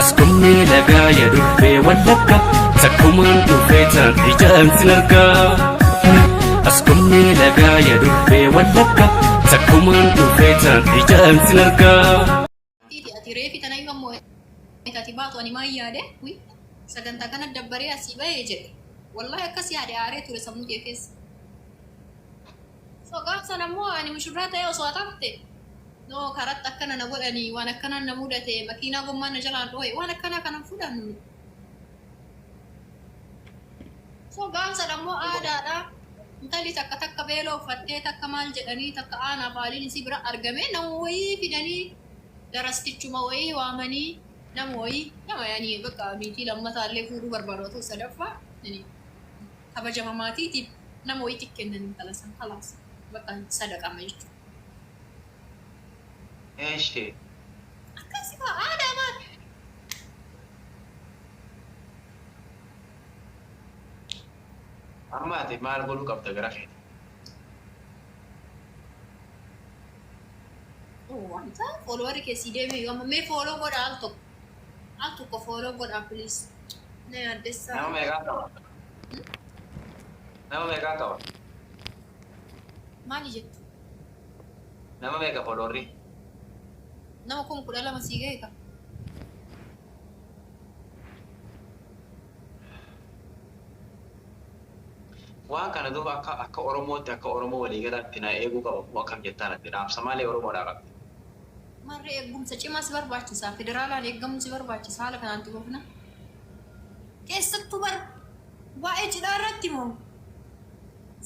أسكني لقا يدفي واللقا تكومن دفيتا إجان سنرقا أسكني لقا يدفي واللقا تكومن دفيتا إجان سنرقا أتيري تنايم مو تاتيبات واني ما ياده وي سكنتا كانت دبري أسيبه يجري والله كسي هذا عاري تقول سمو جيكس so قام سنمو أني مشبرات أيو صوتاتي no karat akkana na godhani waan akkana na mudate makiinaa gommaan na jalaan dhohe waan akkana kana fudhannu so gaansa dhammoo aadaadha intalli takka takka beeloo uffattee takka maal jedhanii takka aanaa baaliin isii bira argame nama wayii fidanii darastichuma wayii waamanii nama wayii nama yaanii bakka miitii lammataallee fuudhuu barbaadatu sadaffaa kabajama maatiitiif nama wayii xiqqeennan talasan kalaas bakka sadaqama jechuudha. ايش هي؟ أكاسي ما أنا ما أرماتي ما أقول قبضة قراشي أوه أنت فولوري كسيدة مي يوم مي فولو قد ألتو كفولو قد أبليس نه أدرس نعم ميقاطع نعم ميقاطع ما نجت نعم ميقا فولوري nama kun kudha lama sii ga'e ka waan kana duuba akka oromootti akka oromoo waliigalaatti na eeguu qaba akkam jettaan atti dhaamsa malee oromoodhaa qabdi. marri eegumsa cimaas barbaachisaa federaalaan eegumsi barbaachisaa haala kanaatti goofna keessattuu bar waa'ee cidhaa irratti moo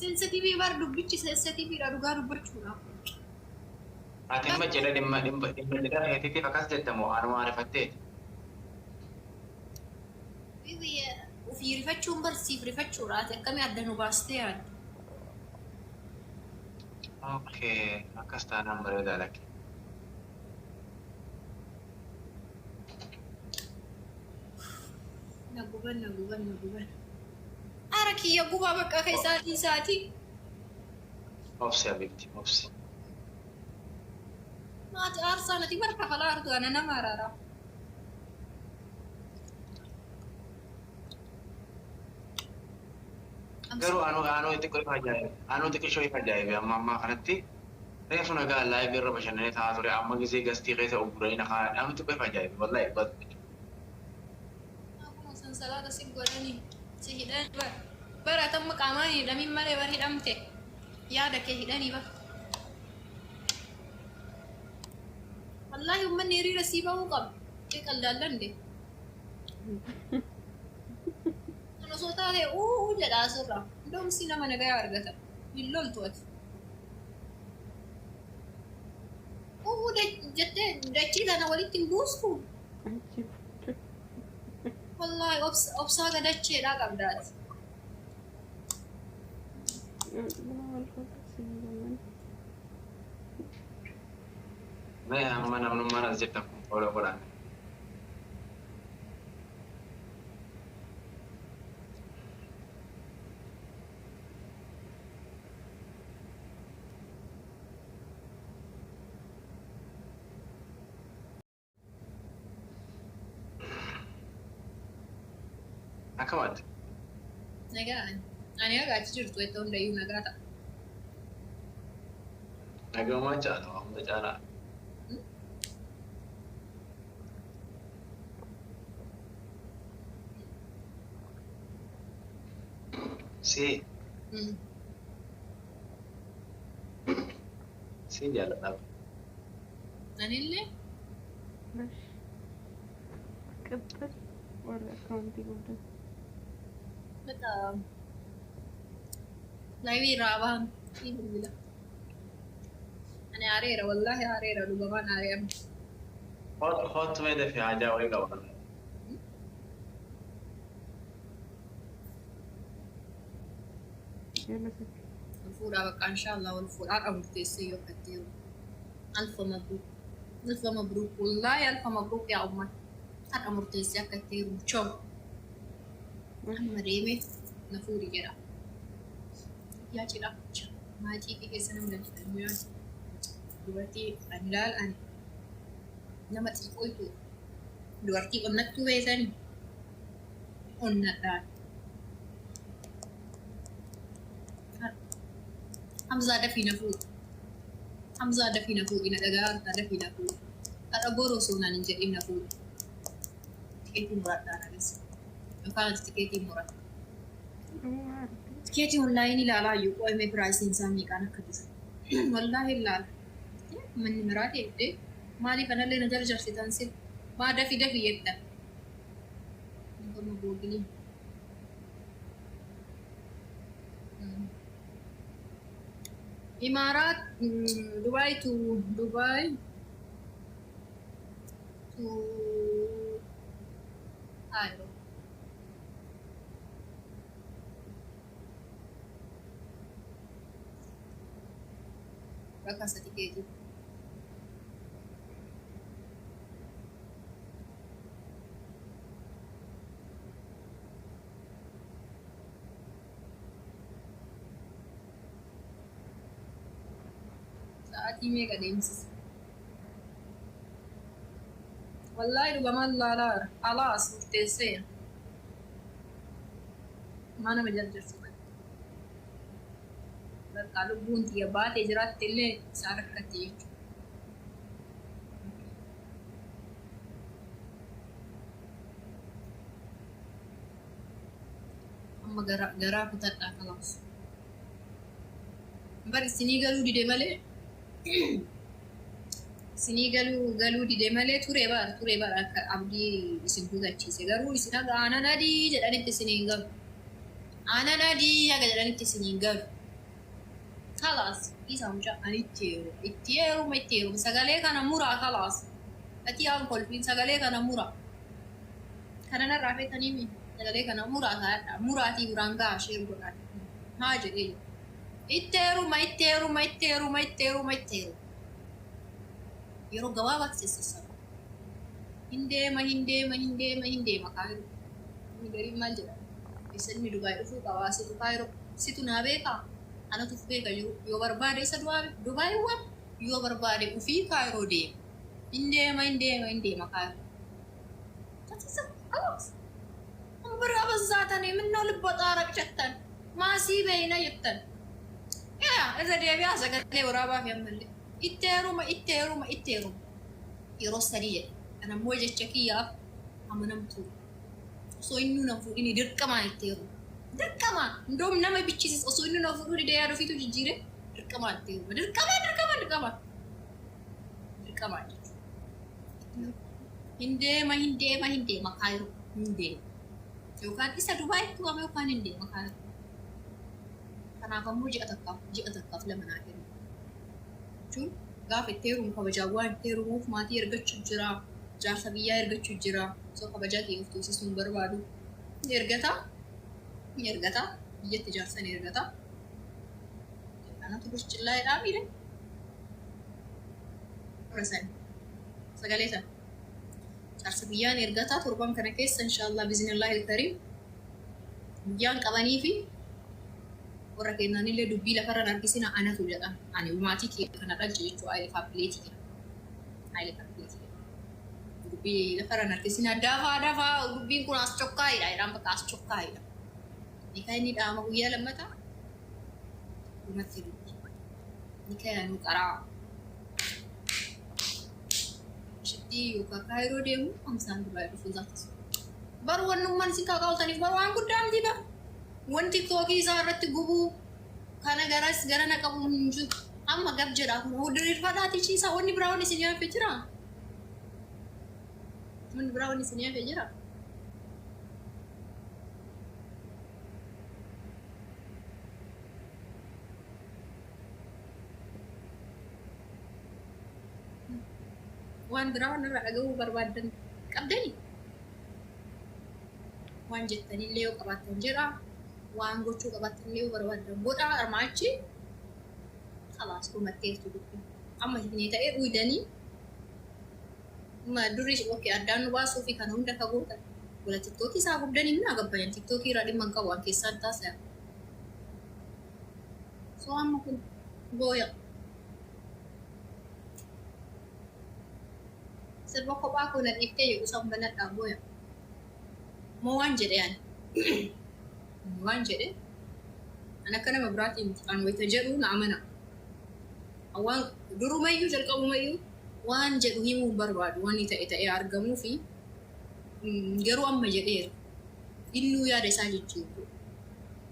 sensitiivii bar dubbichi sensitiiviidha dhugaa dubbachuudha. Ati amma jedha dhimma jedha heetiitiif akkas jettamoo anuma arifatteeti. Ofii rifachuun barsiif rifachuudha ati akkamii adda nu baastee yaadda. Okay, akkas taanaan bareedaa lakke. Na guban. Ara kiyya gubaa bakka isaatii. Obsi abibti, obsi. Maati aarsaa nati barka falaa argu ana nama araara. Garuu anuu xiqqoo ifa ajaa'ibe. Anuu xiqqishoo ifa ajaa'ibe amma kanatti reefu nagaa laayivii irra bashannanee taa'aa ture amma gisee gastii keessa ugguranii nakaa anuu xiqqoo ifa ajaa'ibe wallahi bad. Akkuma sansalaata si godhanii si hidhan baratamma qaamaan hidhamiin malee bar hidhamte yaada kee hidhanii bara. والله ومن يريد سيبه وقب يقل دالنده أنا صوت هذا جد أسرع دوم سينما نجاي أرجعته يلول توت ده جت كذا أنا وليت نبوسكو والله أبص هذا ده شيء لا قبضات ما أنا من ما نزلتكم ولا قرآن. أكمل. نجان أنا قاعد تجرب تويتون ده يوم نجاتا. نجوا ما جانا هم جانا. Sí. Sí, ya lo sabes. أنيلة؟ مش كبر ولا أكاونتي قبل betul lagi rawan ini bila أنا عريرة والله عريرة لو كمان عريرة خط ميدا في حاجة ولا قبل. الفورة بقى إن شاء الله والفورة أمر تيسير كتير ألف مبروك ألف مبروك والله ألف مبروك يا أمي أمر تيسير كتير وشو مريمي نفوري كده يا كده ما تيجي كيسنا من الدنيا دلوقتي أنا لا الآن لما تيجي dubartii qonnattuu beekanii qonnadhaan. Hamzaa dafii na fuudhu. Hamzaa dafii na fuudhu. Na dhagaa harkaa dafii na fuudhu. Haadha gooroo soonaan hin jedhin na fuudhu. Tikeetii muradhaan agarsiisa. Yookaan ati tikeetii murata. Tikeetii onlaayinii ilaalaa iyyuu qo'amee piraayisiin isaa meeqaan akka tisa. Wallaahi ilaala. Manni miraa deemtee maaliif anallee na jarjarsitan sin maa dafii dafii jettan. Gama googilii. Imaaraat Dubai to Dubai to Cairo. Bakka sadi keetii. Sa'aatii meeqa deemsisa? Wallaahi dhugamaan laalaa alaas murteesseera. Maa nama jarjarsiisa. Bakka lubbuun xiyya baatee jiraatte illee isaan rakkatti jechuudha. Amma garaa kutadhaa kalaas. Bari isinii galuu dide malee isinii galuu dide malee ture bara akka abdii isin kutachiise garuu isin haga aanan adii jedhanitti isiniin galu. Aanan adii haga jedhanitti isiniin galu. Kalaas isa mucaa ani itti heeruma sagalee kana muraa kalaas. Ati yaa kolfiin sagalee kana muraa. Kana narraa feetanii mi sagalee kana muraa kaadha. Muraatii buraan gahaa ishee godhaa. Haa jedhee itti heeruma. Yeroo gabaabaatti sissisaba. Hin deema kaayiroo. Inni gariin maal jedhama? Isinni Dubaay dhufuu qabaa situ kaayiroo. Situ naa beekaa? Anatu beeka yoo barbaade isa Dubaayuwwan yoo barbaade ufii kaayiroo deema. Hin deema kaayiroo. Taasisa alaas. Biraa bazzaatanii minnoo libba xaaraa jettan. Maasii beeyna jettan. Irra deebi'aa sagalee waraabaa fi ammallee. Itti heeruma. Yeroo sadii jedhe. Kan ammoo jecha kiyyaaf amanamtuu. Osoo inni na fuudhini dirqamaan itti heeruma. Dirqamaan. Ndoom nama bichisiis osoo inni na fuudhu didee yaada ofiitu jijjiire dirqamaan itti heeruma. Dirqamaan jechuudha. Hin deema kaayiroo. Hin deema. Yookaan isa Dubaayitti waama yookaan hin deema kaayiroo. Kanaaf ammoo ji'a takkaaf lama naa kennu. Jechuun gaafa itti heerumu kabajaa waan itti heerumuuf maatii ergachuuf jira. Jaarsa biyyaa ergachuuf jira. Osoo kabajaa kee of tuusisuun barbaadu. Ni ergata. Biyyatti jaarsa ni ergata. Kanatu durcillaa jedhaa miidhe. Sagalee sana. Jaarsa biyyaa ni ergata. Torban kana keessa inshaallah biizinillaahi ilkariim. Biyyaan qabanii fi warra kennanillee dubbii lafarraan harkisina anatu jedha. Ani maatii kee kana dhalche jechuudha. Hayilee faappileetii. Dubbii lafarraan harkisina dafaa dubbiin kun as chokkaa'idha. Jedhaan bakka as chokkaa'idha. Nikaa inni dhaama guyyaa lammataa. Dhumatti dubbii. Nikaa yaanuu qaraa. Shittii yookaan kaayiroo deemu hamsaan Dubaay dhufuu taasisu. Baru wannummaan si kaakaa'utaniif baru waan guddaa miti bara. Wanti tiktookii isaa irratti gubuu kana gara naqabu hin jiru. Amma gab jedhaa kun diriirfadhaati ciisaa wanni biraa wanni isin yaafee jira. Waan biraa waan irraa dhagahuu barbaadan qabdanii. Waan jettanillee yoo qabaatan jedha. Waan gochuu qabatanillee yoo barbaadan godha armaachi. Kalaas kumatteertu dubbii. Amma isinii ta'ee uydanii. Durii ookee addaan nu baasuu fi kana hunda fagootan. Wala tiktookii isaa gubdanii minaa gabbayan tiktookii irraa dhimma hin qabu waan keessaan taasisan. So amma kun booya. sirba kophaa kun dhiiftee jedhu san banadhaa booya. Moo waan jedhe ani. Waan jedhe. An akka nama biraatiin an wayita jedhu na amana. Waan durumayyuu jalqabumayyuu waan jedhu himuu barbaadu waan ta'e argamuu fi garuu amma jedheera. Innuu yaada isaa jijjiiru.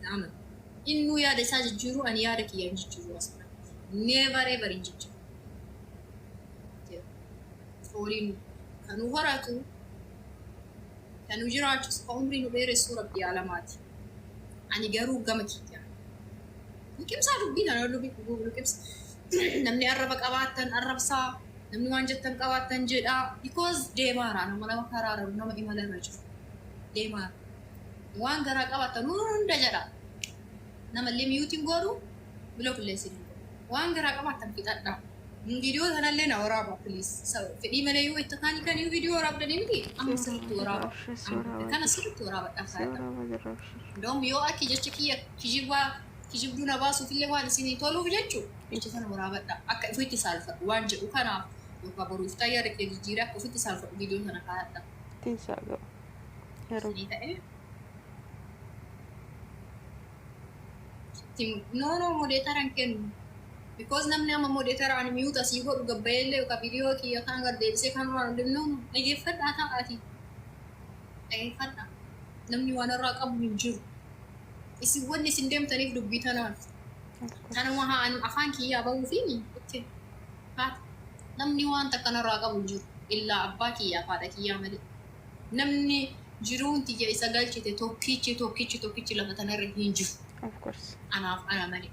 Na amana. Innuu yaada isaa jijjiiru ani yaada kiyya jijjiiru asirra. Never ever in jijjiiru. Fooliin kan horatu kan jiraachus umrii nu dheeressu rabbi alamaati. Ani garuu gama kiyya. Liqimsaa dubbii kana liqimsa. Namni arraba qabaatan arrabsaa, namni waan jettan qabaatan jedhaa. Because deemaara nama karaara nama imala irra jiru. Deemaara. Waan garaa qabaatan hunda jedha. Nama illee miyuutiin godhu bila qilleessin. Waan garaa qabaatan fixadha. Video kanallee na waraaba please. Fedhii malee yoo itti kaanii kan video waraabdanii miti amma sirriitti waraaba. Kana sirriitti waraaba dhaabsaadha. Doom yoo akka jecha kiyya kijibduu na baasuuf illee waan isinii toluuf jechuudha. Jecha sana waraabadha. Akka ifitti saalfadhu waan jedhu kanaaf yookaan boruuf taayyaa riqee jijjiiree akka ifitti saalfadhu video sana kaa'adha. Tinsaa ga'u. Yeroo. Ni ta'ee. No modeetaran kennu. Because namni amma modeetaraan miyuuta asii godhu gabbayeellee yookaan viidiyoo kiyya kan gaddeebisee kan waan hundinuu dhageeffadhaa ta'aati. Dhageeffadhaa. Namni waan irraa qabu hin jiru. Isin wanni isin deemtaniif dubbii tanaaf. Kanuma haan afaan kiyyaa bahuufi itti haata. Namni waan takka narraa qabu hin jiru. Illaa abbaa kiyyaa haadha kiyyaa malee. Namni jiruun tiyya isa galchite tokkichi lafa tanarra hin jiru. Of course. Anaaf ana malee.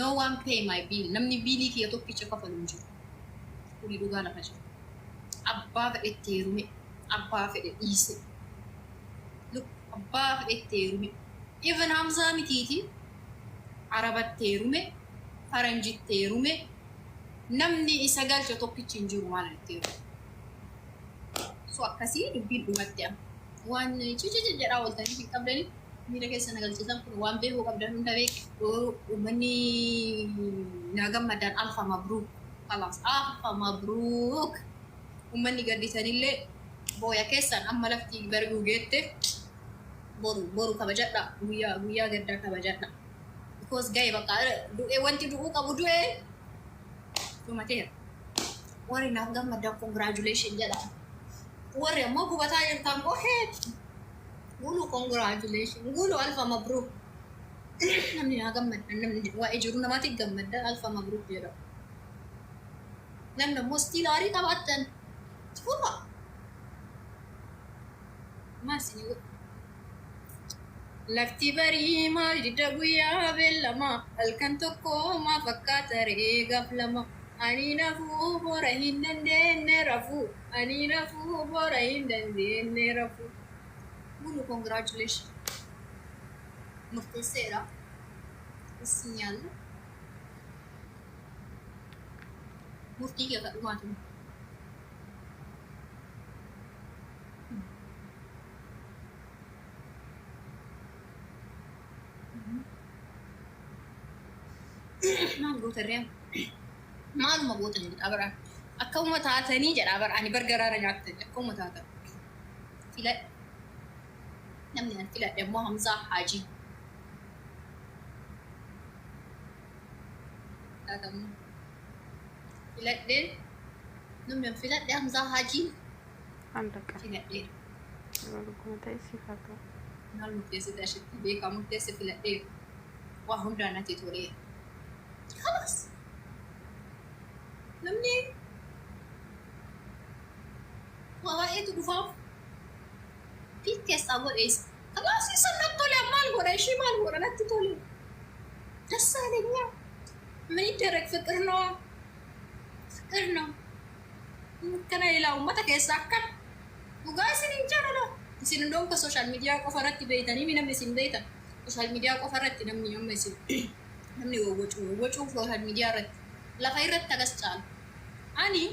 No one pay my bill. Namni biilii kiyya tokkicha kafalu hin jiru. Kuni dhugaa lafa jiru. Abbaa fedhetti heerume. Abbaa fedhe dhiise. Look, abbaa fedhetti heerume. Even Hamzaa mitiiti. Arabatti heerume. Faranjitti heerume. Namni isa galcha tokkichi hin jiru waan itti heerume. So akkasii dubbiin dhumatti amma. Waan jedhaa ooltanii hin qabdanii. Miira keessa nagalchiisan kun waan beekuu qabdan hunda beeku. Uummanni naa gammadaan alfa mabruuk. Kalaas alfa mabruuk. Uummanni gaddisanillee booya keessan amma lafti barguu geette boru kabajadha. Guyyaa gaddaa kabajadha. Because ga'e bakka du'e wanti du'uu qabu du'e dhumateera. Warri naaf gammadaan congratulation jedha. Warri ammoo gubataa jirtan qohee. Gulu congratulations. Gulu alfa mabruk. Namni naa gammadda. Namni waa'ee jiru namaatti gammadda alfa mabruk jedha. Namni ammoo stiilaarii qabaatan. Fuudha. Maasini godhu. Lafti barii maal didda guyyaa beellama. Halkan tokko maa fakkaata re'ee gaaf lama. Ani nafuu bora hin dandeenye rafuu. Ani nafuu bora hin dandeenye rafuu. Gulu congratulations. Murteesseera. Signal. Murtii kee kadhumaatu. Maal gootarree? Maaluma gootan jedha baraan. Akkuma taatanii jedha baraan. Ani bargaraara nyaattan akkuma taatan. Filadha. Namni an filadhe immoo Hamzaa Haajii. Filadheen namni an filadhe Hamzaa Haajii. Andaqa. Filadhee. Walguma ta'e siifaa ta'u. Maal murteessite ashitti beekaa murteesse filadhee waa hundaan natti toleera. Kalas. Namni waa baay'eetu dhufaaf. Keessaa godhees. Kalaasii sanatti tole maal godha ishee maal godha natti tole. Dassaalenya. ምን ይደረግ ፍቅር ነው ፍቅር ነው kana ila ummata keessa akkan dhugaa isin hin jaalala isin ndon ka social media qofa irratti beeytanii mi namni isin beeytan social media qofa irratti namni amma isin namni wawwachuu social media irratti lafa irratti agas caalu ani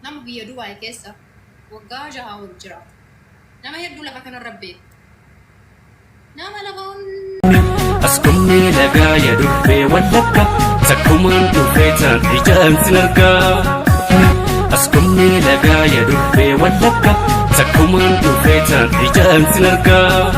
nama biyya Dubaay keessa waggaa 6 wal jiraatu nama hedduu lafa kanarra beeku nama lafa Askumni lagaa ya dhufe wallakka takkumaan dhufee tan ijaan sin argaa أسكني لقايا دبي واللكة تكومن دفيتا رجال سنركا